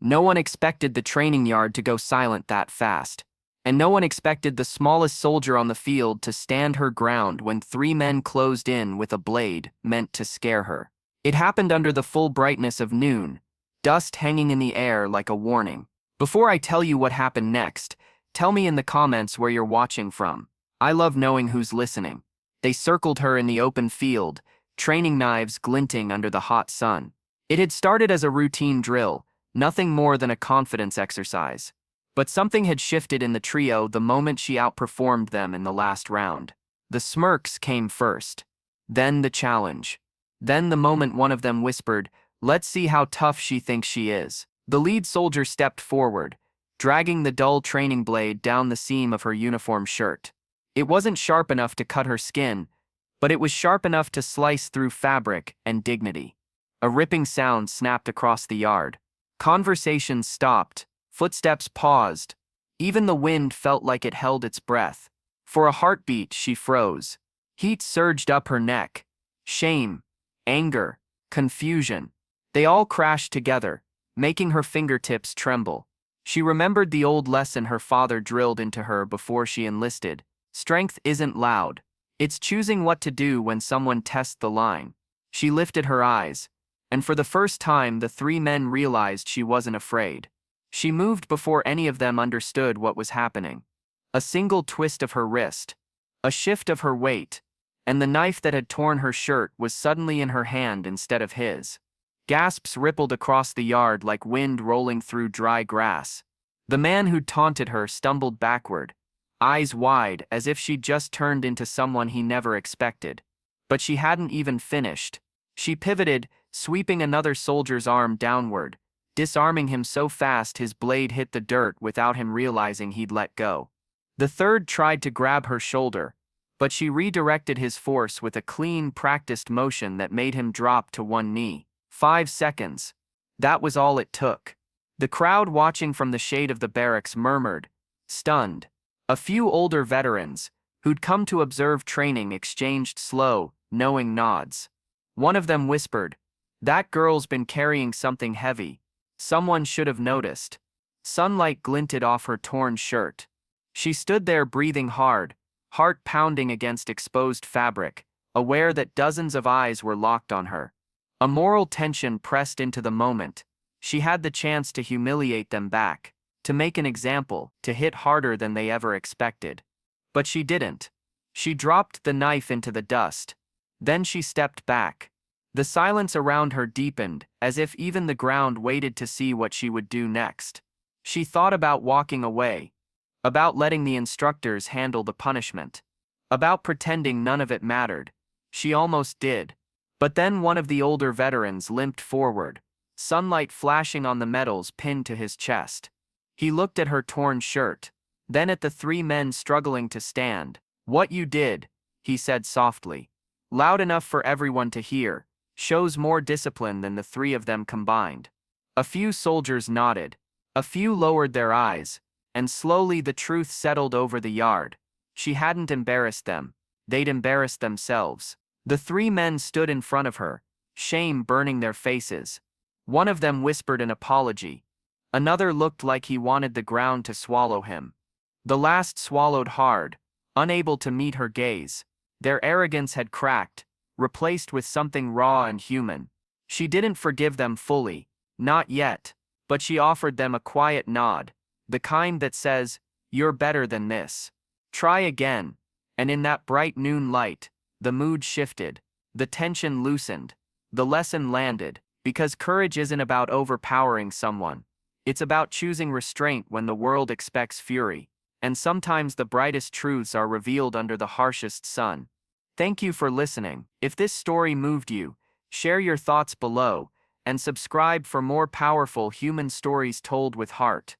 No one expected the training yard to go silent that fast. And no one expected the smallest soldier on the field to stand her ground when three men closed in with a blade meant to scare her. It happened under the full brightness of noon, dust hanging in the air like a warning. Before I tell you what happened next, tell me in the comments where you're watching from. I love knowing who's listening. They circled her in the open field, training knives glinting under the hot sun. It had started as a routine drill, nothing more than a confidence exercise. But something had shifted in the trio the moment she outperformed them in the last round. The smirks came first. Then the challenge. Then the moment one of them whispered, "Let's see how tough she thinks she is." The lead soldier stepped forward, dragging the dull training blade down the seam of her uniform shirt. It wasn't sharp enough to cut her skin, but it was sharp enough to slice through fabric and dignity. A ripping sound snapped across the yard. Conversations stopped. Footsteps paused. Even the wind felt like it held its breath. For a heartbeat, she froze. Heat surged up her neck. Shame, anger, confusion. They all crashed together, making her fingertips tremble. She remembered the old lesson her father drilled into her before she enlisted. Strength isn't loud. It's choosing what to do when someone tests the line. She lifted her eyes, and for the first time the three men realized she wasn't afraid. She moved before any of them understood what was happening. A single twist of her wrist, a shift of her weight, and the knife that had torn her shirt was suddenly in her hand instead of his. Gasps rippled across the yard like wind rolling through dry grass. The man who'd taunted her stumbled backward, eyes wide as if she'd just turned into someone he never expected. But she hadn't even finished. She pivoted, sweeping another soldier's arm downward, disarming him so fast his blade hit the dirt without him realizing he'd let go. The third tried to grab her shoulder, but she redirected his force with a clean, practiced motion that made him drop to one knee. 5 seconds. That was all it took. The crowd watching from the shade of the barracks murmured, stunned. A few older veterans, who'd come to observe training, exchanged slow, knowing nods. One of them whispered, "That girl's been carrying something heavy. Someone should have noticed." Sunlight glinted off her torn shirt. She stood there breathing hard, heart pounding against exposed fabric, aware that dozens of eyes were locked on her. A moral tension pressed into the moment. She had the chance to humiliate them back, to make an example, to hit harder than they ever expected. But she didn't. She dropped the knife into the dust. Then she stepped back. The silence around her deepened, as if even the ground waited to see what she would do next. She thought about walking away, about letting the instructors handle the punishment, about pretending none of it mattered. She almost did. But then one of the older veterans limped forward, sunlight flashing on the medals pinned to his chest. He looked at her torn shirt, then at the three men struggling to stand. "What you did," he said softly, loud enough for everyone to hear, "shows more discipline than the three of them combined." A few soldiers nodded. A few lowered their eyes, and slowly the truth settled over the yard. She hadn't embarrassed them. They'd embarrassed themselves. The three men stood in front of her, shame burning their faces. One of them whispered an apology. Another looked like he wanted the ground to swallow him. The last swallowed hard, unable to meet her gaze. Their arrogance had cracked, replaced with something raw and human. She didn't forgive them fully, not yet, but she offered them a quiet nod, the kind that says, "You're better than this. Try again." And in that bright noon light, the mood shifted, the tension loosened, the lesson landed, because courage isn't about overpowering someone. It's about choosing restraint when the world expects fury, and sometimes the brightest truths are revealed under the harshest sun. Thank you for listening. If this story moved you, share your thoughts below, and subscribe for more powerful human stories told with heart.